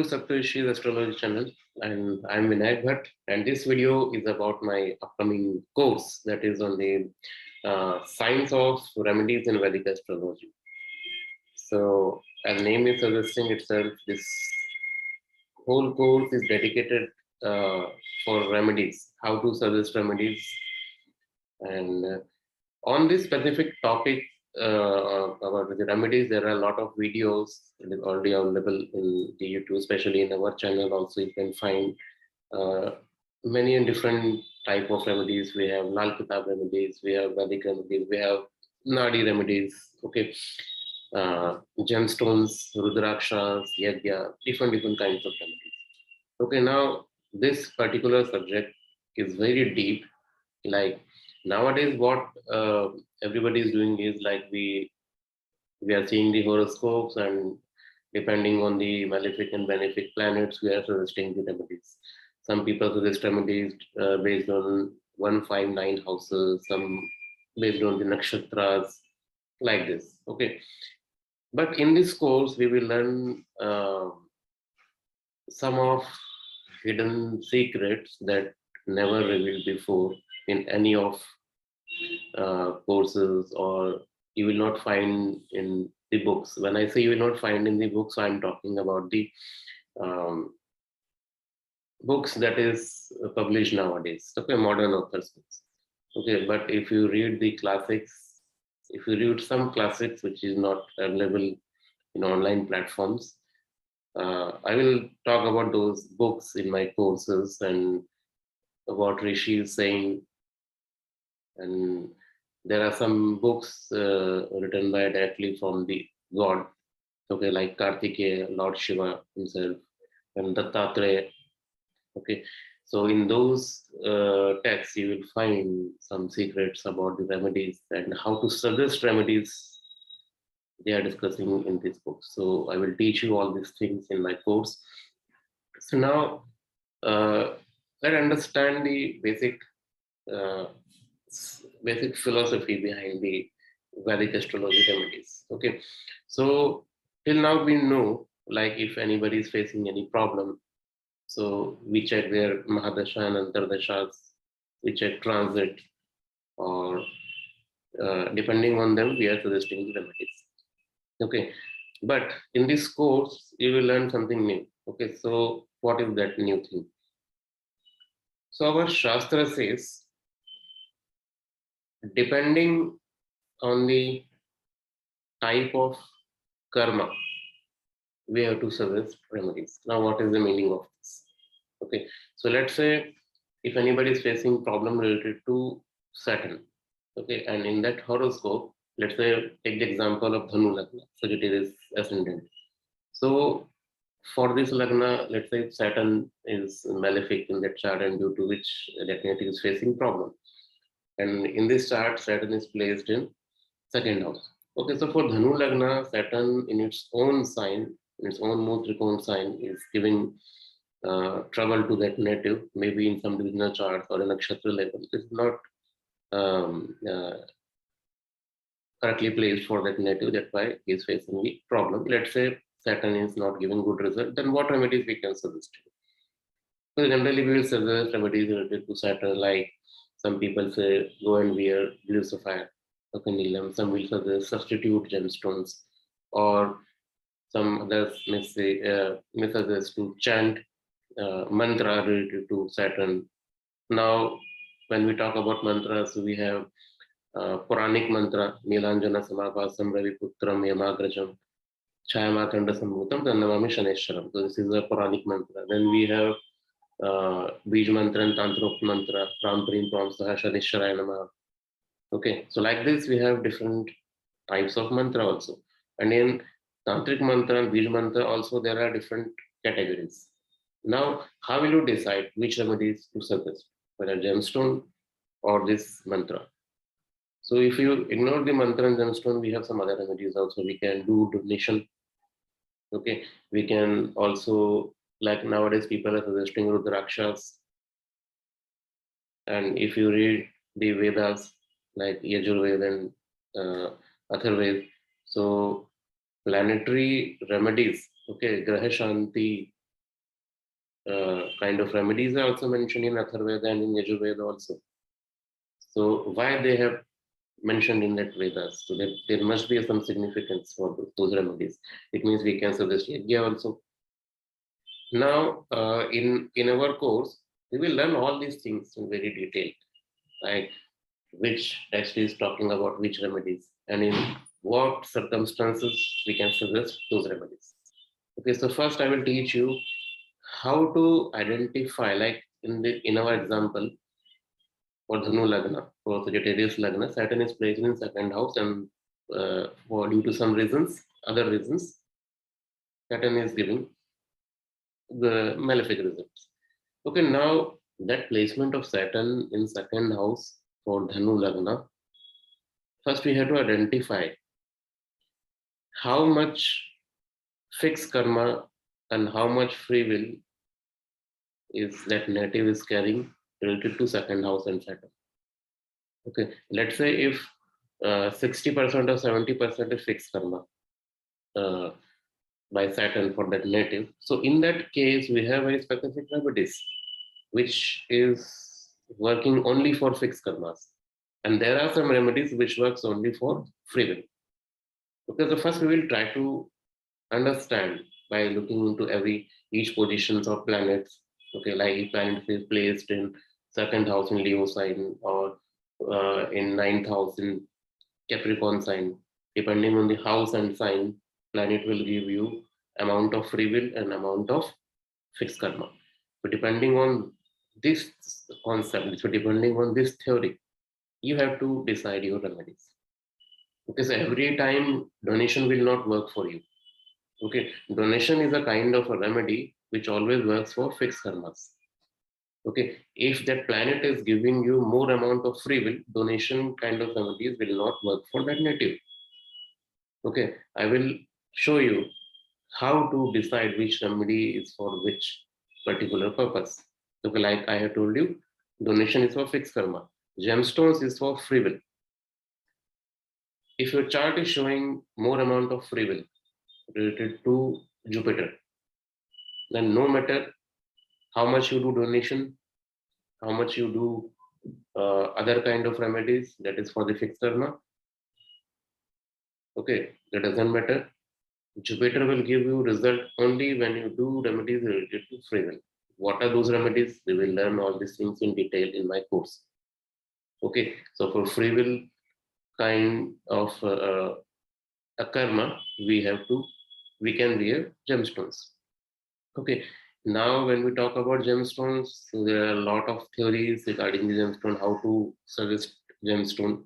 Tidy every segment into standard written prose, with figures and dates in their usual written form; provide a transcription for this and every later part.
Saptarishis Astrology channel, and I'm Vinayak Bhatt, and this video is about my upcoming course that is on the science of remedies in Vedic astrology. So, as name is suggesting itself, this whole course is dedicated for remedies, how to suggest remedies, and on this specific topic about the remedies, there are a lot of videos that is already available in the YouTube, especially in our channel. Also, you can find uh, many and different type of remedies. We have Lal Kitab remedies, we have Vedic remedies, we have Nadi remedies. Okay, gemstones, Rudrakshas, Yagya, different kinds of remedies. Okay, now this particular subject is very deep. Like nowadays, what everybody is doing is like we are seeing the horoscopes, and depending on the malefic and benefic planets, we are suggesting the remedies. Some people suggest remedies based on 159 houses, some based on the nakshatras, like this. Okay, but in this course, we will learn some of hidden secrets that never revealed before in any of courses, or you will not find in the books. When I say you will not find in the books, I'm talking about the um, books that is published nowadays. Okay, modern authors books. Okay, but if you read the classics, if you read some classics which is not available in online platforms, I will talk about those books in my courses and what Rishi is saying. And there are some books written by directly from the God, okay, like Kartikeya, Lord Shiva himself, and Dattatreya. Okay, so in those texts, you will find some secrets about the remedies and how to suggest remedies they are discussing in this book. So I will teach you all these things in my course. So now let's understand the uh, basic philosophy behind the Vedic astrology remedies. Okay, so till now we know, like if anybody is facing any problem, so we check their Mahadasha and Antardashas, we check transit, or depending on them, we are suggesting the remedies. Okay, but in this course, you will learn something new. Okay, so what is that new thing? So our Shastra says, depending on the type of karma, we have to suggest remedies. Now, what is the meaning of this? Okay, so let's say if anybody is facing problem related to Saturn, okay, and in that horoscope, let's say take the example of Dhanu Lagna, Sagittarius ascendant. So for this Lagna, let's say Saturn is malefic in that chart, and due to which that native is facing problem. And in this chart, Saturn is placed in second house. Okay, so for Dhanu Lagna, Saturn in its own sign, in its own Mutrikon sign, is giving trouble to that native, maybe in some divisional charts or a nakshatra level. It's not correctly placed for that native, that's why he is facing the problem. Let's say Saturn is not giving good result, then what remedies we can suggest? So generally we will suggest remedies related to Saturn, like some people say go and wear blue sapphire, okay, Neelam. Some will suggest substitute gemstones, or some others may suggest to chant mantra related to Saturn. Now, when we talk about mantras, we have Puranic mantra, Nilanjana Samabhasam Raviputram Yamagrajam Chayamatanda Sambutam Tannamami Shaneshwaram. So this is a Puranic mantra. Then we have Bij mantra and Tantrok mantra, Pram Prim Pram Saha Shaneshwaraya Namah. Okay, so like this we have different types of mantra also. And in Tantric mantra and Bij mantra also there are different categories. Now, how will you decide which remedies to suggest, whether gemstone or this mantra? So if you ignore the mantra and gemstone, we have some other remedies also. We can do donation. Okay, we can also, like nowadays people are suggesting Rudrakshas. And if you read the Vedas, like Yajurveda and Atharveda, so planetary remedies, okay, Graha Shanti, kind of remedies are also mentioned in Atharvaveda and in Yajurveda also. So why they have mentioned in that Vedas? So there must be some significance for those remedies. It means we can suggest Yajna also. Now, in our course, we will learn all these things in very detail, like which text is talking about which remedies and in what circumstances we can suggest those remedies. Okay, so first I will teach you how to identify, like in our example, for Dhanu Lagna, for Sagittarius Lagna, Saturn is placed in second house, and for due to some reasons, other reasons, Saturn is giving the malefic results. Okay, now that placement of Saturn in second house for Dhanu Lagna, first we have to identify how much fixed karma and how much free will is that native is carrying related to second house and Saturn. Okay, let's say if 60% or 70% is fixed karma uh, by Saturn for that native. So in that case, we have very specific remedies, which is working only for fixed karmas. And there are some remedies which works only for free will. Because the first we will try to understand by looking into each positions of planets. Okay, like if planet is placed in second house in Leo sign or in ninth house in Capricorn sign, depending on the house and sign, planet will give you amount of free will and amount of fixed karma. So depending on this concept, so depending on this theory, you have to decide your remedies. Because every time donation will not work for you. Okay, donation is a kind of a remedy which always works for fixed karmas. Okay, if that planet is giving you more amount of free will, donation kind of remedies will not work for that native. Okay, I will show you how to decide which remedy is for which particular purpose. Okay, like I have told you, donation is for fixed karma. Gemstones is for free will. If your chart is showing more amount of free will related to Jupiter, then no matter how much you do donation, how much you do other kind of remedies, that is for the fixed karma. Okay, that doesn't matter. Jupiter will give you result only when you do remedies related to free will. What are those remedies? We will learn all these things in detail in my course. Okay, so for free will kind of a karma, we can wear gemstones. Okay, now when we talk about gemstones, so there are a lot of theories regarding the gemstone, how to suggest gemstone.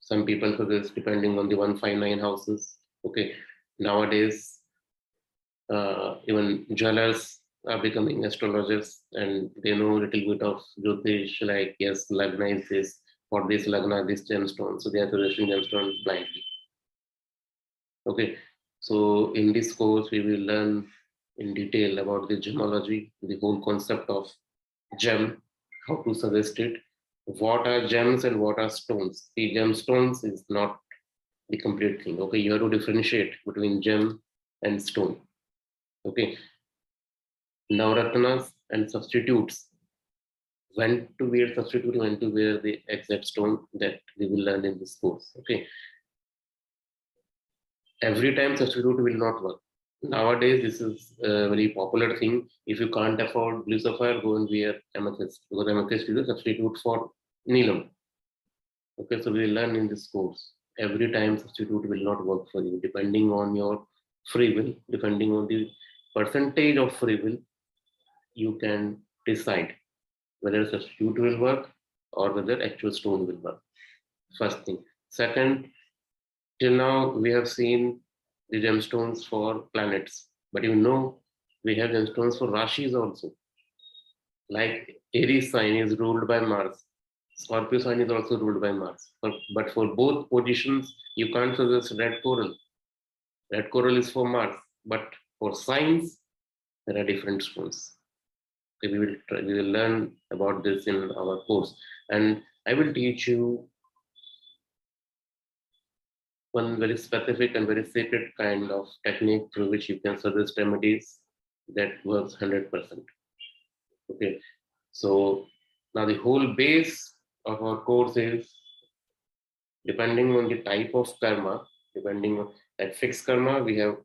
Some people suggest depending on the 159 houses. Okay, nowadays even jewelers are becoming astrologers and they know a little bit of Jyotish, like yes, Lagna is this, for this Lagna, this gemstone. So they are suggesting gemstones blindly. Okay, so in this course, we will learn in detail about the gemology, the whole concept of gem, how to suggest it, what are gems and what are stones. The gemstones is not the complete thing. Okay, you have to differentiate between gem and stone. Okay, Navaratnas and substitutes. When to wear substitute, when to wear the exact stone, that we will learn in this course. Okay, every time substitute will not work. Nowadays, this is a very popular thing. If you can't afford blue sapphire, go and wear amethyst, because amethyst is a substitute for neelam. Okay, so we will learn in this course. Every time substitute will not work for you, depending on your free will, depending on the percentage of free will, you can decide whether substitute will work or whether actual stone will work. First thing. Second, till now we have seen the gemstones for planets, but you know we have gemstones for rashis also. Like Aries sign is ruled by Mars, Scorpio sign is also ruled by Mars. But for both positions, you can't suggest red coral. Red coral is for Mars, but for signs, there are different stones. Okay, we will learn about this in our course, and I will teach you one very specific and very sacred kind of technique through which you can suggest remedies that works 100%. Okay, so now the whole base of our course is depending on the type of karma, depending on like fixed karma, we have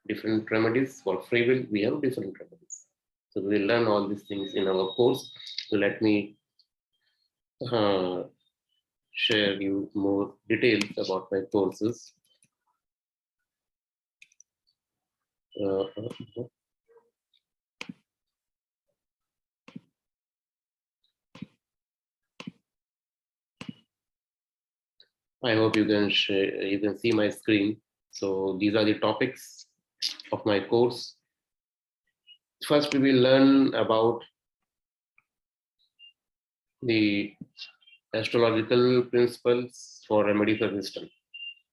different remedies. For free will, we have different remedies. So we will learn all these things in our course. So let me uh, share you more details about my courses. Uh, uh, I hope you can share, you can see my screen. So these are the topics of my course. First, we will learn about the astrological principles for remedy persistence.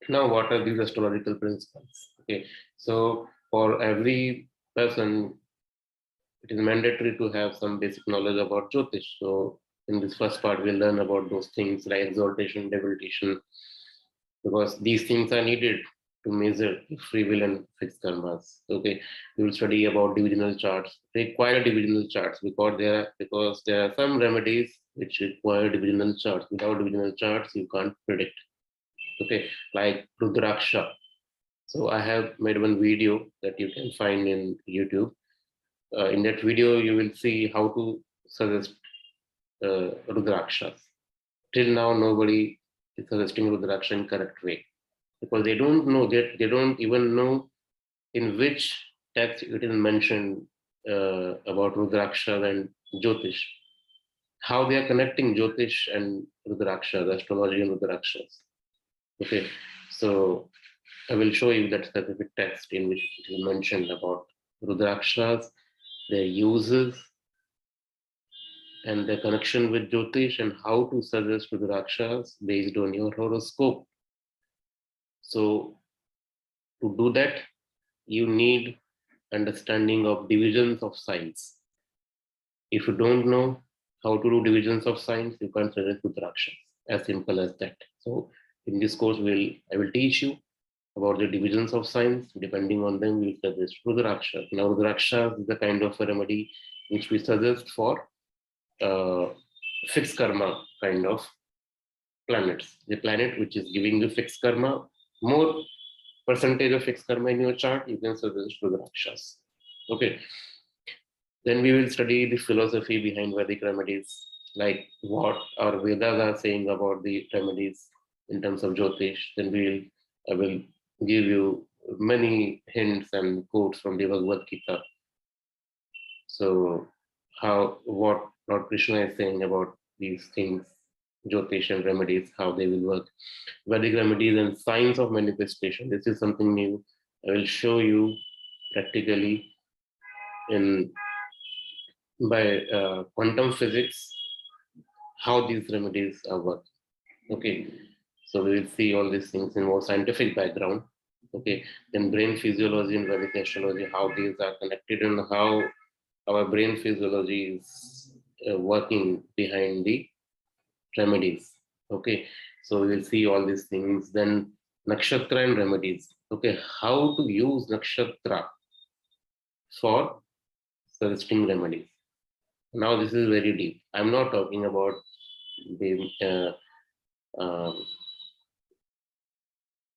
Now, what are these astrological principles? Okay, so for every person, it is mandatory to have some basic knowledge about Jyotish. So in this first part, we'll learn about those things like exaltation, debilitation, because these things are needed to measure free will and fixed karmas. Okay, we will study about divisional charts. Require divisional charts because there are some remedies which require divisional charts. Without divisional charts, you can't predict. Okay, like Rudraksha. So I have made one video that you can find in YouTube. In that video, you will see how to suggest Rudrakshas. Till now, nobody is suggesting Rudraksha in correct way because they don't know that they don't even know in which text it is mentioned about Rudraksha and Jyotish. How they are connecting Jyotish and Rudraksha, the astrology and Rudrakshas. Okay, so I will show you that specific text in which it is mentioned about Rudrakshas, their uses, and their connection with Jyotish, and how to suggest Rudrakshas based on your horoscope. So, to do that, you need understanding of divisions of signs. If you don't know how to do divisions of signs, you can't suggest Rudrakshas. As simple as that. So, in this course, I will teach you about the divisions of signs. Depending on them, we suggest Rudraksha. Now, Rudraksha is the kind of a remedy which we suggest for uh, fixed karma kind of planets. The planet which is giving you fixed karma, more percentage of fixed karma in your chart, you can suggest Rudrakshas. Okay. Then we will study the philosophy behind Vedic remedies, like what our Vedas are saying about the remedies in terms of Jyotish. Then I will give you many hints and quotes from the Bhagavad Gita. So, what Lord Krishna is saying about these things, Jyotish and remedies, how they will work. Vedic remedies and signs of manifestation. This is something new. I will show you practically in by quantum physics how these remedies are work. Okay, so we will see all these things in more scientific background. Okay, then brain physiology and Vedic astrology, how these are connected and how our brain physiology is working behind the remedies. Okay, so we will see all these things. Then nakshatra and remedies. Okay, how to use nakshatra for suggesting remedies. Now this is very deep. I'm not talking about the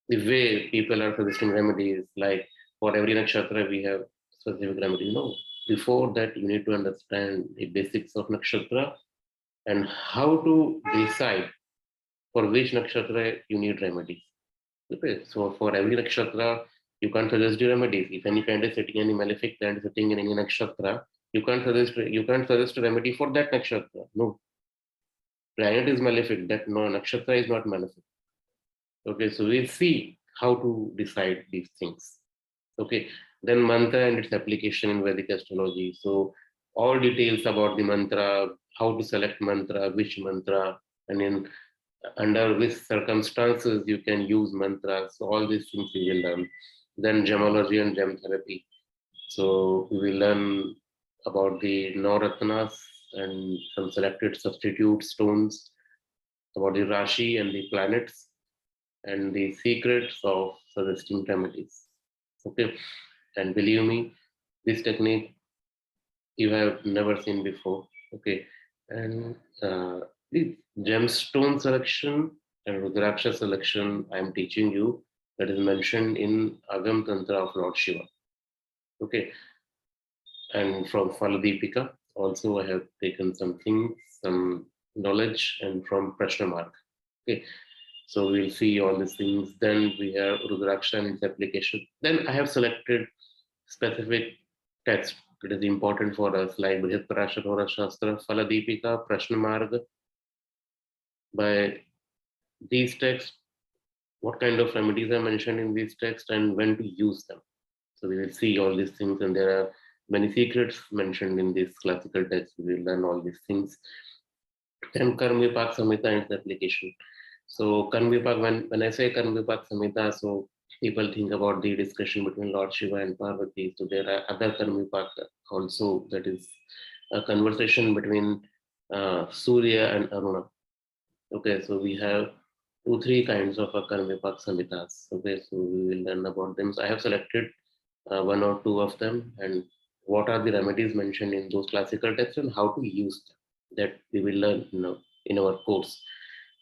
the way people are suggesting remedies, like for every nakshatra we have specific remedy. No, before that you need to understand the basics of nakshatra and how to decide for which nakshatra you need remedies. Okay, so for every nakshatra you can't suggest the remedies. If any planet is sitting, any malefic planet is sitting in any nakshatra, you can't suggest a remedy for that nakshatra. No, planet is malefic. That no nakshatra is not malefic. Okay, so we'll see how to decide these things. Okay, then mantra and its application in Vedic astrology. So all details about the mantra, how to select mantra, which mantra, and in under which circumstances you can use mantras. So all these things we will learn. Then gemology and gem therapy. So we will learn about the Navaratnas and some selected substitute stones, about the Rashi and the planets, and the secrets of suggesting remedies. Okay, and believe me, this technique you have never seen before. Okay, and the gemstone selection and Rudraksha selection I am teaching you, that is mentioned in Agam Tantra of Lord Shiva. Okay, and from Faladipika also I have taken something, some knowledge, and from Prashna Mark. Okay, so we'll see all these things. Then we have Rudraksha and its application. Then I have selected specific text that is important for us, like Brihat Parashar Hora Shastra, Faladipika, Prashna Marg. By these texts, what kind of remedies are mentioned in these texts and when to use them. So we will see all these things, and there are many secrets mentioned in this classical text. We will learn all these things. And Karma Vipak Samhita and its application. So Karma Vipak, when I say Karma Vipak Samhita, so people think about the discussion between Lord Shiva and Parvati. So there are other Karma Vipak also, that is a conversation between Surya and Aruna. Okay, so we have 2-3 kinds of Karma Vipak Samhitas. Okay, so we will learn about them. So I have selected 1 or 2 of them, and what are the remedies mentioned in those classical texts and how to use them, that we will learn in our course.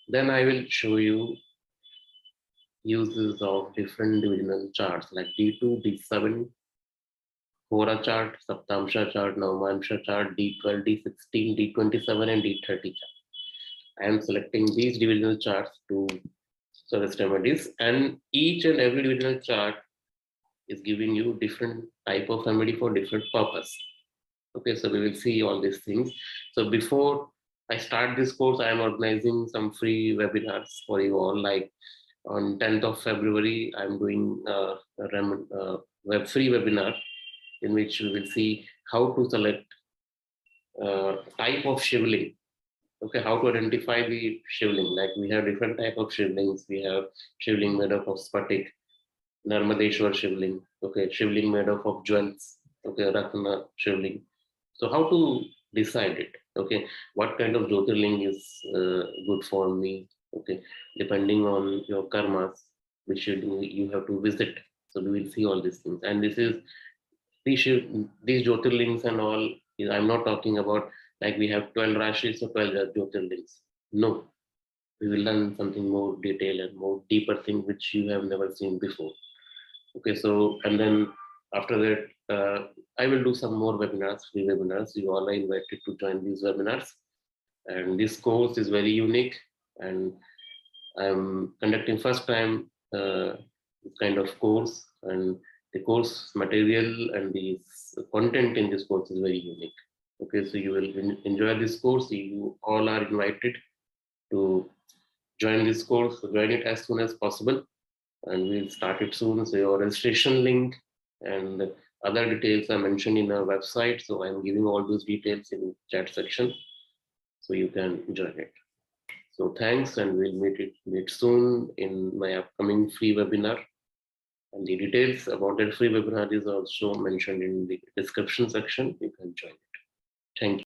Then I will show you uses of different divisional charts like D2, D7, Hora chart, Saptamsha chart, Navamsha chart, D12, D16, D27, and D30 chart. I am selecting these divisional charts to suggest remedies, and each and every divisional chart is giving you different type of remedy for different purpose. Okay, so we will see all these things. So before I start this course, I am organizing some free webinars for you all. Like on 10th of February, I'm doing a free webinar in which we will see how to select type of Shivling. Okay, how to identify the Shivling. Like we have different type of Shivlings. We have Shivling made up of Spatik, Narmadeshwar Shivling. Okay, Shivling made up of jewels. Okay, Ratna Shivling. So how to decide it? Okay, what kind of Jyotirling is good for me? Okay, depending on your karmas, which you have to visit. So we will see all these things. And this is these Jyotirlings and all. I'm not talking about like we have 12 Rashis or 12 Jyotirlings. No, we will learn something more detailed and more deeper thing which you have never seen before. Okay, so and then after that, I will do some more webinars, free webinars. You all are invited to join these webinars. And this course is very unique, and I'm conducting first time this kind of course, and the course material and the content in this course is very unique. Okay, so you will enjoy this course. You all are invited to join this course, join it as soon as possible, and we'll start it soon. So your registration link and other details are mentioned in our website. So I'm giving all those details in chat section, so you can join it. So thanks, and we'll meet soon in my upcoming free webinar. And the details about that free webinar is also mentioned in the description section. You can join it. Thank you.